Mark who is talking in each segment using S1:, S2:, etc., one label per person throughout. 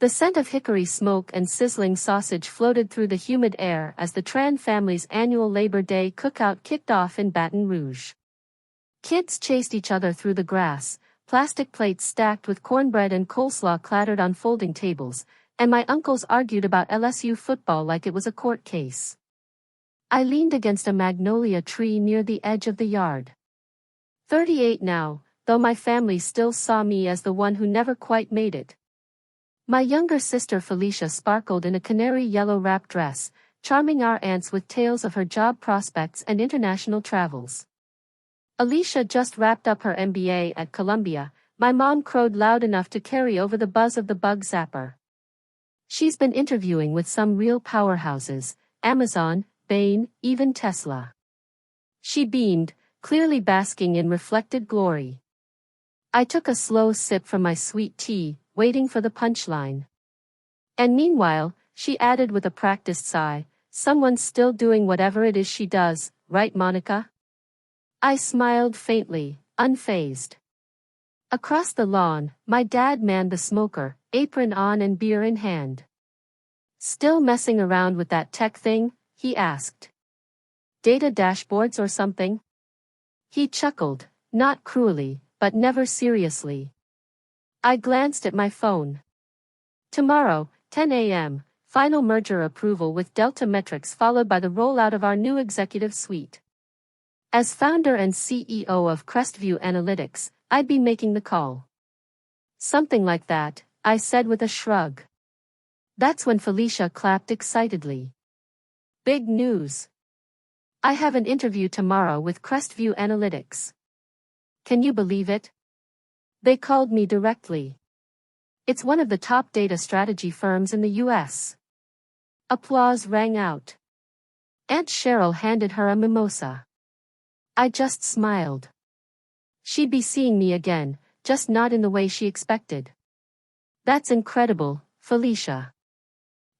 S1: The scent of hickory smoke and sizzling sausage floated through the humid air as the Tran family's annual Labor Day cookout kicked off in Baton Rouge. Kids chased each other through the grass, plastic plates stacked with cornbread and coleslaw clattered on folding tables, and my uncles argued about LSU football like it was a court case. I leaned against a magnolia tree near the edge of the yard. 38 now, though my family still saw me as the one who never quite made it. My younger sister Felicia sparkled in a canary yellow wrap dress, charming our aunts with tales of her job prospects and international travels. Alicia just wrapped up her MBA at Columbia. My mom crowed loud enough to carry over the buzz of the bug zapper. She's been interviewing with some real powerhouses, Amazon, Bain, even Tesla. She beamed, clearly basking in reflected glory. I took a slow sip from my sweet tea, waiting for the punchline. And meanwhile, she added with a practiced sigh, someone's still doing whatever it is she does, right, Monica? I smiled faintly, unfazed. Across the lawn, my dad manned the smoker, apron on and beer in hand. Still messing around with that tech thing? He asked. Data dashboards or something? He chuckled, not cruelly, but never seriously. I glanced at my phone. Tomorrow, 10 a.m., final merger approval with Delta Metrics followed by the rollout of our new executive suite. As founder and CEO of Crestview Analytics, I'd be making the call. Something like that, I said with a shrug. That's when Felicia clapped excitedly. Big news. I have an interview tomorrow with Crestview Analytics. Can you believe it? They called me directly. It's one of the top data strategy firms in the U.S. Applause rang out. Aunt Cheryl handed her a mimosa. I just smiled. She'd be seeing me again, just not in the way she expected. That's incredible, Felicia.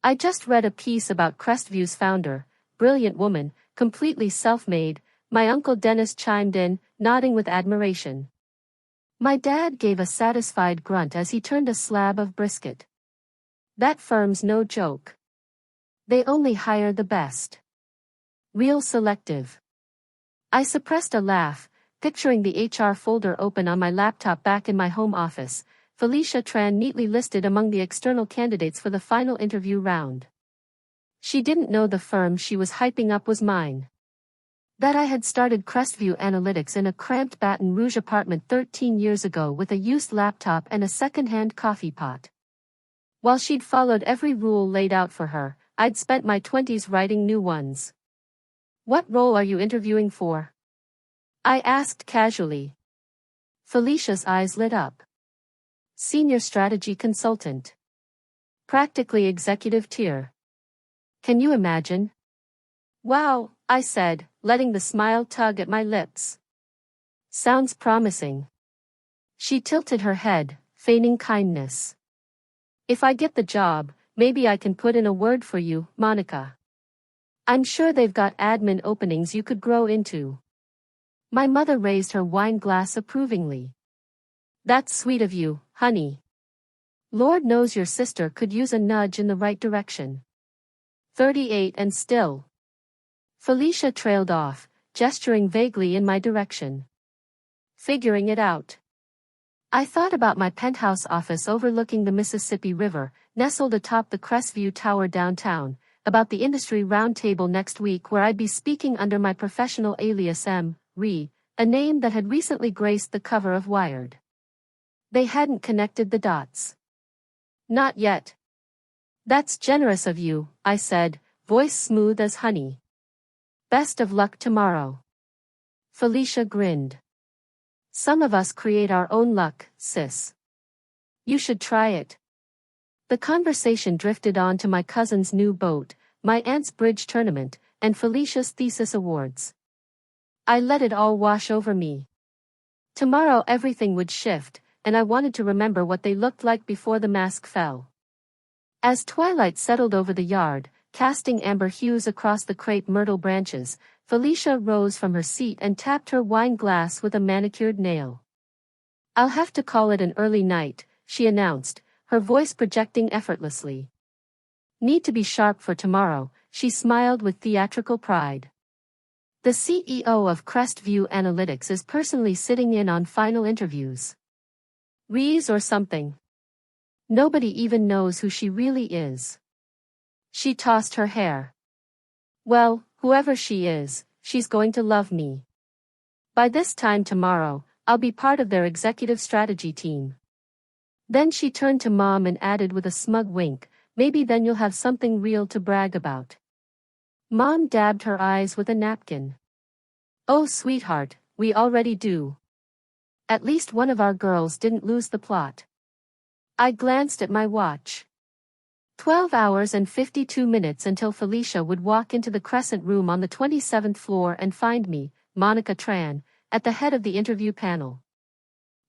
S1: I just read a piece about Crestview's founder, brilliant woman, completely self-made. My Uncle Dennis chimed in, nodding with admiration. My dad gave a satisfied grunt as he turned a slab of brisket. That firm's no joke. They only hire the best. Real selective. I suppressed a laugh, picturing the HR folder open on my laptop back in my home office, Felicia Tran neatly listed among the external candidates for the final interview round. She didn't know the firm she was hyping up was mine. That I had started Crestview Analytics in a cramped Baton Rouge apartment 13 years ago with a used laptop and a second-hand coffee pot. While she'd followed every rule laid out for her, I'd spent my 20s writing new ones. What role are you interviewing for? I asked casually. Felicia's eyes lit up. Senior strategy consultant. Practically executive tier. Can you imagine? Wow, I said, letting the smile tug at my lips. Sounds promising. She tilted her head, feigning kindness. If I get the job, maybe I can put in a word for you, Monica. I'm sure they've got admin openings you could grow into. My mother raised her wine glass approvingly. That's sweet of you, honey. Lord knows your sister could use a nudge in the right direction. 38 and still. Felicia trailed off, gesturing vaguely in my direction. Figuring it out. I thought about my penthouse office overlooking the Mississippi River, nestled atop the Crestview Tower downtown, about the industry roundtable next week where I'd be speaking under my professional alias M.Re., a name that had recently graced the cover of Wired. They hadn't connected the dots. Not yet. That's generous of you, I said, voice smooth as honey. Best of luck tomorrow. Felicia grinned. Some of us create our own luck, sis. You should try it. The conversation drifted on to my cousin's new boat, my aunt's bridge tournament, and Felicia's thesis awards. I let it all wash over me. Tomorrow everything would shift, and I wanted to remember what they looked like before the mask fell. As twilight settled over the yard, casting amber hues across the crepe myrtle branches, Felicia rose from her seat and tapped her wine glass with a manicured nail. I'll have to call it an early night, she announced, her voice projecting effortlessly. Need to be sharp for tomorrow, she smiled with theatrical pride. The CEO of Crestview Analytics is personally sitting in on final interviews. Rees or something. Nobody even knows who she really is. She tossed her hair. Well, whoever she is, she's going to love me. By this time tomorrow, I'll be part of their executive strategy team. Then she turned to Mom and added with a smug wink, maybe then you'll have something real to brag about. Mom dabbed her eyes with a napkin. Oh sweetheart, we already do. At least one of our girls didn't lose the plot. I glanced at my watch. 12 hours and 52 minutes until Felicia would walk into the Crescent Room on the 27th floor and find me, Monica Tran, at the head of the interview panel.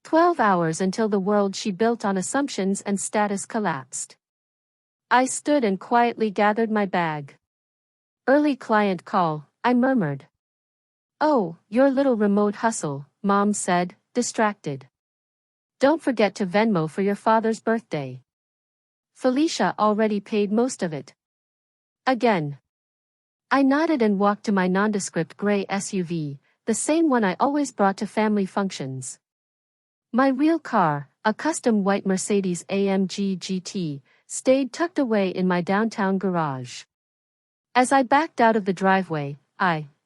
S1: 12 hours until the world she built on assumptions and status collapsed. I stood and quietly gathered my bag. Early client call, I murmured. Oh, your little remote hustle, Mom said, distracted. Don't forget to Venmo for your father's birthday. Felicia already paid most of it. Again. I nodded and walked to my nondescript gray SUV, the same one I always brought to family functions. My real car, a custom white Mercedes-AMG GT, stayed tucked away in my downtown garage. As I backed out of the driveway,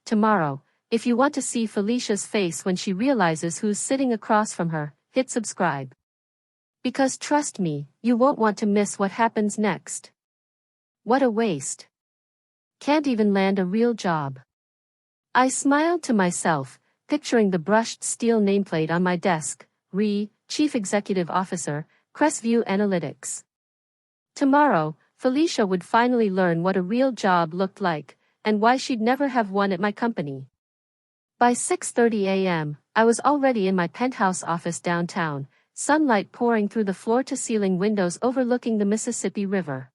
S1: tomorrow, if you want to see Felicia's face when she realizes who's sitting across from her, hit subscribe. Because trust me, you won't want to miss what happens next. What a waste. Can't even land a real job. I smiled to myself, picturing the brushed steel nameplate on my desk, Chief Executive Officer, Crestview Analytics. Tomorrow, Felicia would finally learn what a real job looked like, and why she'd never have one at my company. By 6:30 a.m., I was already in my penthouse office downtown, sunlight pouring through the floor-to-ceiling windows overlooking the Mississippi River.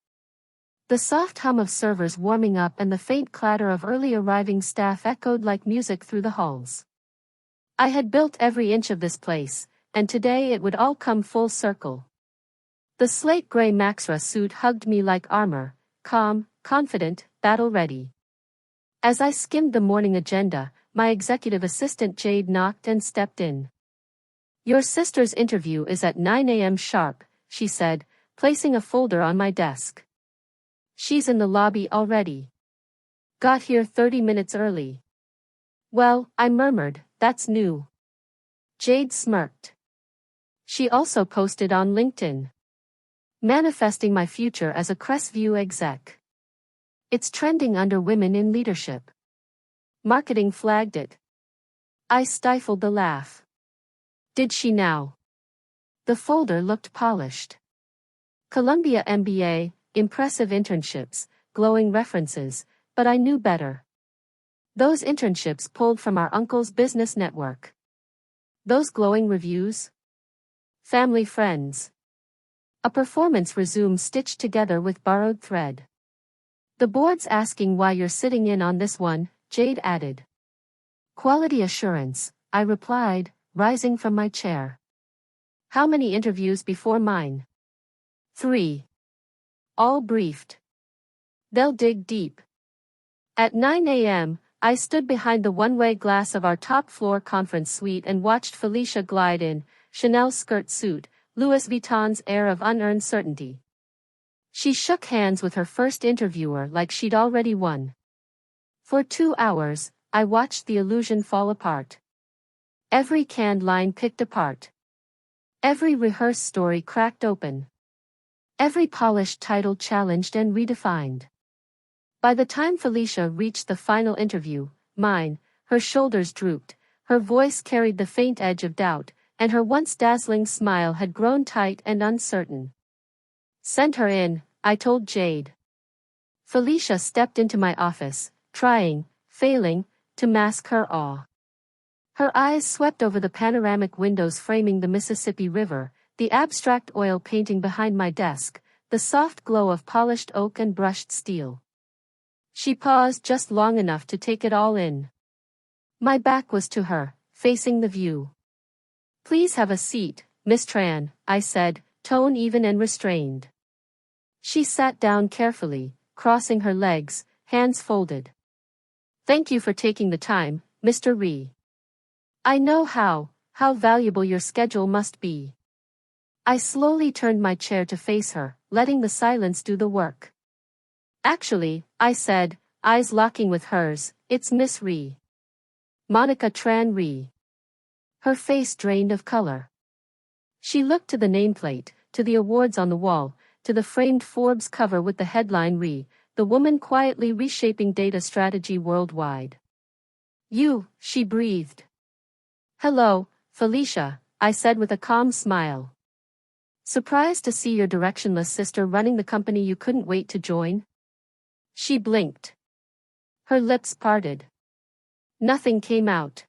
S1: The soft hum of servers warming up and the faint clatter of early arriving staff echoed like music through the halls. I had built every inch of this place, and today it would all come full circle. The slate gray Maxra suit hugged me like armor, calm, confident, battle-ready. As I skimmed the morning agenda, my executive assistant Jade knocked and stepped in. Your sister's interview is at 9 a.m. sharp, she said, placing a folder on my desk. She's in the lobby already. Got here 30 minutes early. Well, I murmured, that's new. Jade smirked. She also posted on LinkedIn. Manifesting my future as a Crestview exec. It's trending under women in leadership. Marketing flagged it. I stifled the laugh. Did she now? The folder looked polished. Columbia MBA, impressive internships, glowing references, but I knew better. Those internships pulled from our uncle's business network. Those glowing reviews? Family friends. A performance resume stitched together with borrowed thread. The board's asking why you're sitting in on this one, Jade added. Quality assurance, I replied, rising from my chair. How many interviews before mine? 3. All briefed. They'll dig deep. At 9 a.m., I stood behind the one-way glass of our top-floor conference suite and watched Felicia glide in, Chanel skirt suit, Louis Vuitton's air of unearned certainty. She shook hands with her first interviewer like she'd already won. For 2 hours, I watched the illusion fall apart. Every canned line picked apart. Every rehearsed story cracked open. Every polished title challenged and redefined. By the time Felicia reached the final interview, mine, her shoulders drooped, her voice carried the faint edge of doubt, and her once dazzling smile had grown tight and uncertain. Send her in, I told Jade. Felicia stepped into my office, failing, to mask her awe. Her eyes swept over the panoramic windows framing the Mississippi River, the abstract oil painting behind my desk, the soft glow of polished oak and brushed steel. She paused just long enough to take it all in. My back was to her, facing the view. Please have a seat, Miss Tran, I said, tone even and restrained. She sat down carefully, crossing her legs, hands folded. Thank you for taking the time, Mr. Ree. I know how valuable your schedule must be. I slowly turned my chair to face her, letting the silence do the work. Actually, I said, eyes locking with hers, it's Miss Ree. Monica Tran Ree. Her face drained of color. She looked to the nameplate, to the awards on the wall, to the framed Forbes cover with the headline Ree, the woman quietly reshaping data strategy worldwide. You, she breathed. Hello, Felicia, I said with a calm smile. Surprised to see your directionless sister running the company you couldn't wait to join? She blinked. Her lips parted. Nothing came out.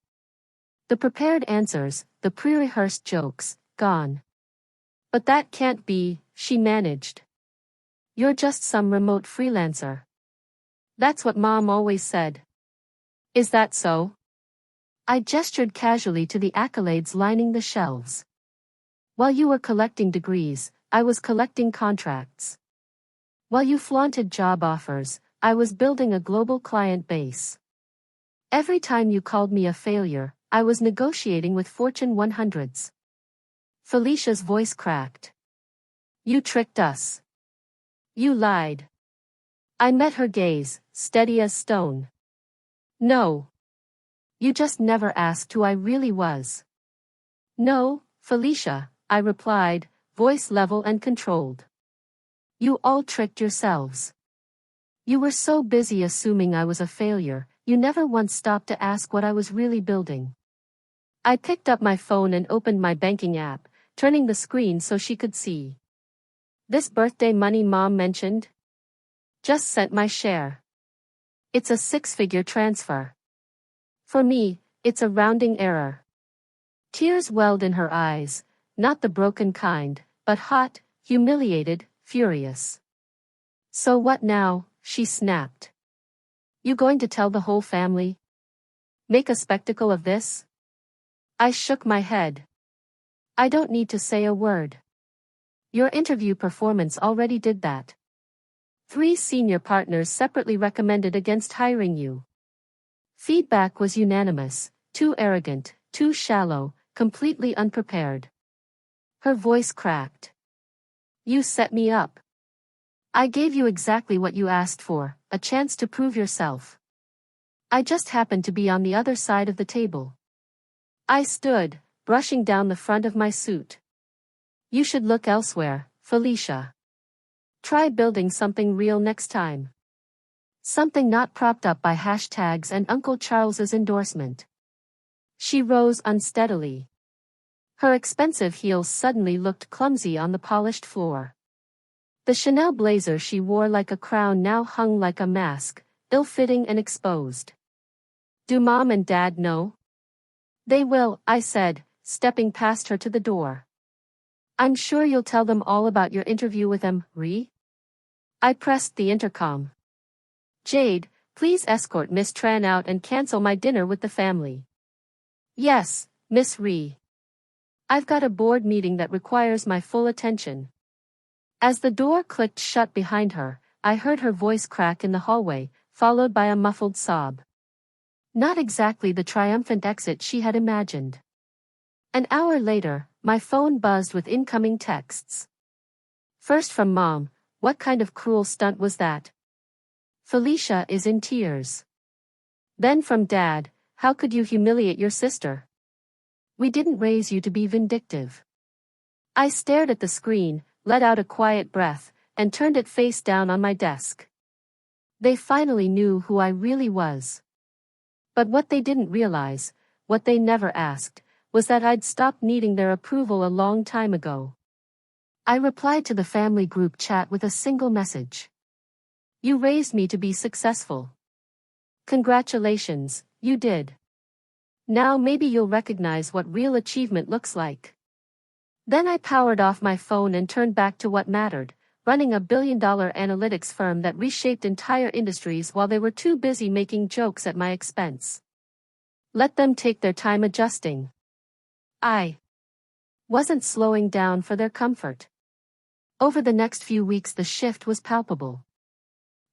S1: The prepared answers, the pre-rehearsed jokes, gone. But that can't be, she managed. You're just some remote freelancer. That's what Mom always said. Is that so? I gestured casually to the accolades lining the shelves. While you were collecting degrees, I was collecting contracts. While you flaunted job offers, I was building a global client base. Every time you called me a failure, I was negotiating with Fortune 100s. Felicia's voice cracked. You tricked us. You lied. I met her gaze, steady as stone. No. You just never asked who I really was. No, Felicia, I replied, voice level and controlled. You all tricked yourselves. You were so busy assuming I was a failure, you never once stopped to ask what I was really building. I picked up my phone and opened my banking app, turning the screen so she could see. This birthday money Mom mentioned? Just sent my share. It's a 6-figure transfer. For me, it's a rounding error. Tears welled in her eyes, not the broken kind, but hot, humiliated, furious. So what now? She snapped. You going to tell the whole family? Make a spectacle of this? I shook my head. I don't need to say a word. Your interview performance already did that. 3 senior partners separately recommended against hiring you. Feedback was unanimous, too arrogant, too shallow, completely unprepared. Her voice cracked. You set me up. I gave you exactly what you asked for, a chance to prove yourself. I just happened to be on the other side of the table. I stood, brushing down the front of my suit. You should look elsewhere, Felicia. Try building something real next time. Something not propped up by hashtags and Uncle Charles's endorsement. She rose unsteadily. Her expensive heels suddenly looked clumsy on the polished floor. The Chanel blazer she wore like a crown now hung like a mask, ill-fitting and exposed. Do Mom and Dad know? They will, I said, stepping past her to the door. I'm sure you'll tell them all about your interview with them, Ree? I pressed the intercom. Jade, please escort Miss Tran out and cancel my dinner with the family. Yes, Miss Ree. I've got a board meeting that requires my full attention. As the door clicked shut behind her, I heard her voice crack in the hallway, followed by a muffled sob. Not exactly the triumphant exit she had imagined. An hour later, my phone buzzed with incoming texts. First from Mom, what kind of cruel stunt was that? Felicia is in tears. Then from Dad, how could you humiliate your sister? We didn't raise you to be vindictive. I stared at the screen, let out a quiet breath, and turned it face down on my desk. They finally knew who I really was. But what they didn't realize, what they never asked, was that I'd stopped needing their approval a long time ago. I replied to the family group chat with a single message. You raised me to be successful. Congratulations, you did. Now maybe you'll recognize what real achievement looks like. Then I powered off my phone and turned back to what mattered, running a billion-dollar analytics firm that reshaped entire industries while they were too busy making jokes at my expense. Let them take their time adjusting. I wasn't slowing down for their comfort. Over the next few weeks the shift was palpable.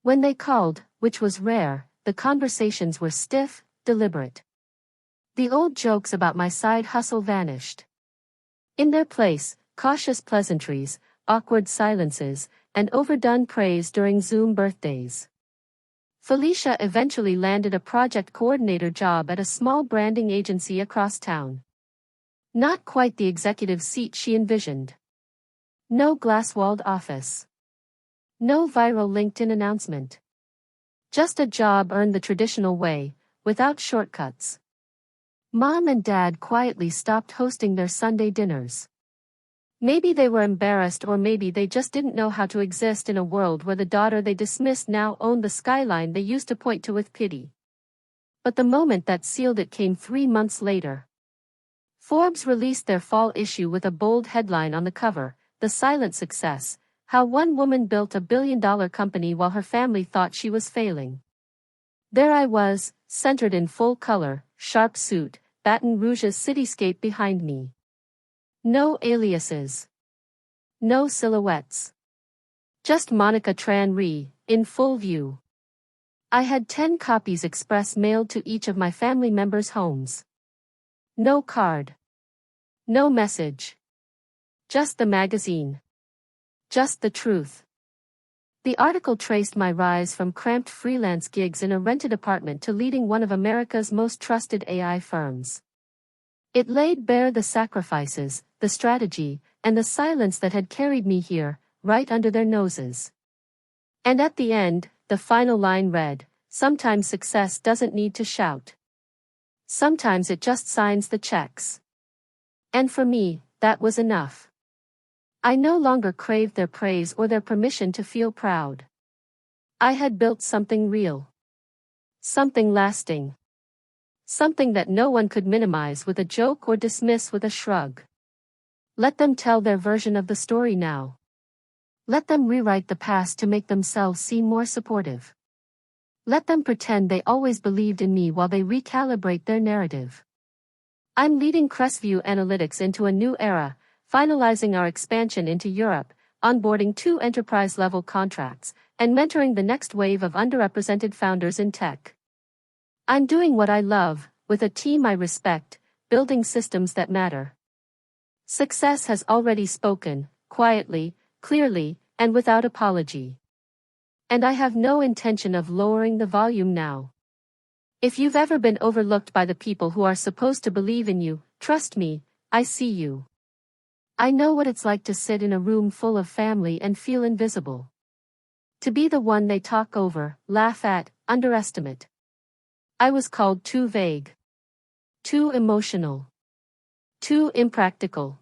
S1: When they called, which was rare, the conversations were stiff, deliberate. The old jokes about my side hustle vanished. In their place, cautious pleasantries, awkward silences, and overdone praise during Zoom birthdays. Felicia eventually landed a project coordinator job at a small branding agency across town. Not quite the executive seat she envisioned. No glass-walled office. No viral LinkedIn announcement. Just a job earned the traditional way, without shortcuts. Mom and Dad quietly stopped hosting their Sunday dinners. Maybe they were embarrassed, or maybe they just didn't know how to exist in a world where the daughter they dismissed now owned the skyline they used to point to with pity. But the moment that sealed it came 3 months later. Forbes released their fall issue with a bold headline on the cover, "The Silent Success: How One Woman Built a Billion-Dollar Company While Her Family Thought She Was Failing." There I was, centered in full color, sharp suit, Baton Rouge's cityscape behind me. No aliases. No silhouettes. Just Monica Tran Ree, in full view. I had 10 copies express mailed to each of my family members' homes. No card. No message. Just the magazine. Just the truth. The article traced my rise from cramped freelance gigs in a rented apartment to leading one of America's most trusted AI firms. It laid bare the sacrifices, the strategy, and the silence that had carried me here, right under their noses. And at the end, the final line read, "Sometimes success doesn't need to shout. Sometimes it just signs the checks." And for me, that was enough. I no longer craved their praise or their permission to feel proud. I had built something real. Something lasting. Something that no one could minimize with a joke or dismiss with a shrug. Let them tell their version of the story now. Let them rewrite the past to make themselves seem more supportive. Let them pretend they always believed in me while they recalibrate their narrative. I'm leading Crestview Analytics into a new era, finalizing our expansion into Europe, onboarding 2 enterprise-level contracts, and mentoring the next wave of underrepresented founders in tech. I'm doing what I love, with a team I respect, building systems that matter. Success has already spoken, quietly, clearly, and without apology. And I have no intention of lowering the volume now. If you've ever been overlooked by the people who are supposed to believe in you, trust me, I see you. I know what it's like to sit in a room full of family and feel invisible. To be the one they talk over, laugh at, underestimate. I was called too vague. Too emotional. Too impractical.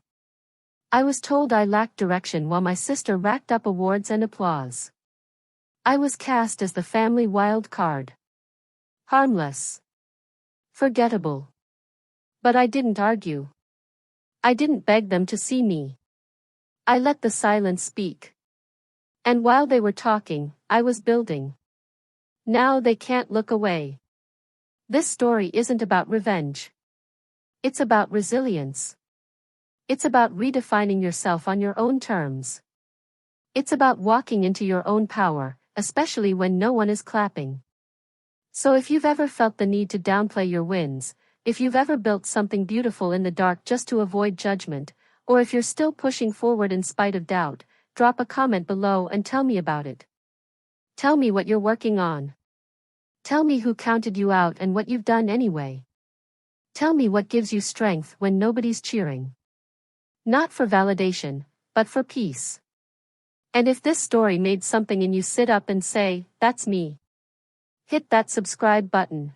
S1: I was told I lacked direction while my sister racked up awards and applause. I was cast as the family wild card. Harmless. Forgettable. But I didn't argue. I didn't beg them to see me. I let the silence speak. And while they were talking, I was building. Now they can't look away. This story isn't about revenge. It's about resilience. It's about redefining yourself on your own terms. It's about walking into your own power, especially when no one is clapping. So if you've ever felt the need to downplay your wins, if you've ever built something beautiful in the dark just to avoid judgment, or if you're still pushing forward in spite of doubt, drop a comment below and tell me about it. Tell me what you're working on. Tell me who counted you out and what you've done anyway. Tell me what gives you strength when nobody's cheering. Not for validation, but for peace. And if this story made something in you sit up and say, "That's me." Hit that subscribe button.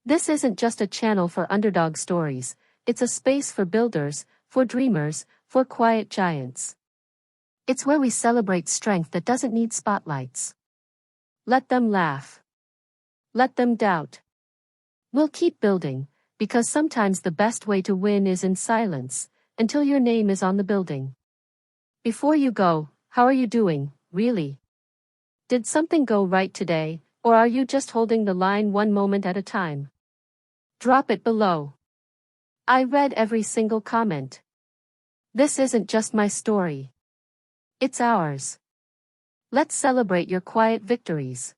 S1: This isn't just a channel for underdog stories, it's a space for builders, for dreamers, for quiet giants. It's where we celebrate strength that doesn't need spotlights. Let them laugh. Let them doubt. We'll keep building, because sometimes the best way to win is in silence, until your name is on the building. Before you go, how are you doing, really? Did something go right today, or are you just holding the line one moment at a time? Drop it below. I read every single comment. This isn't just my story. It's ours. Let's celebrate your quiet victories.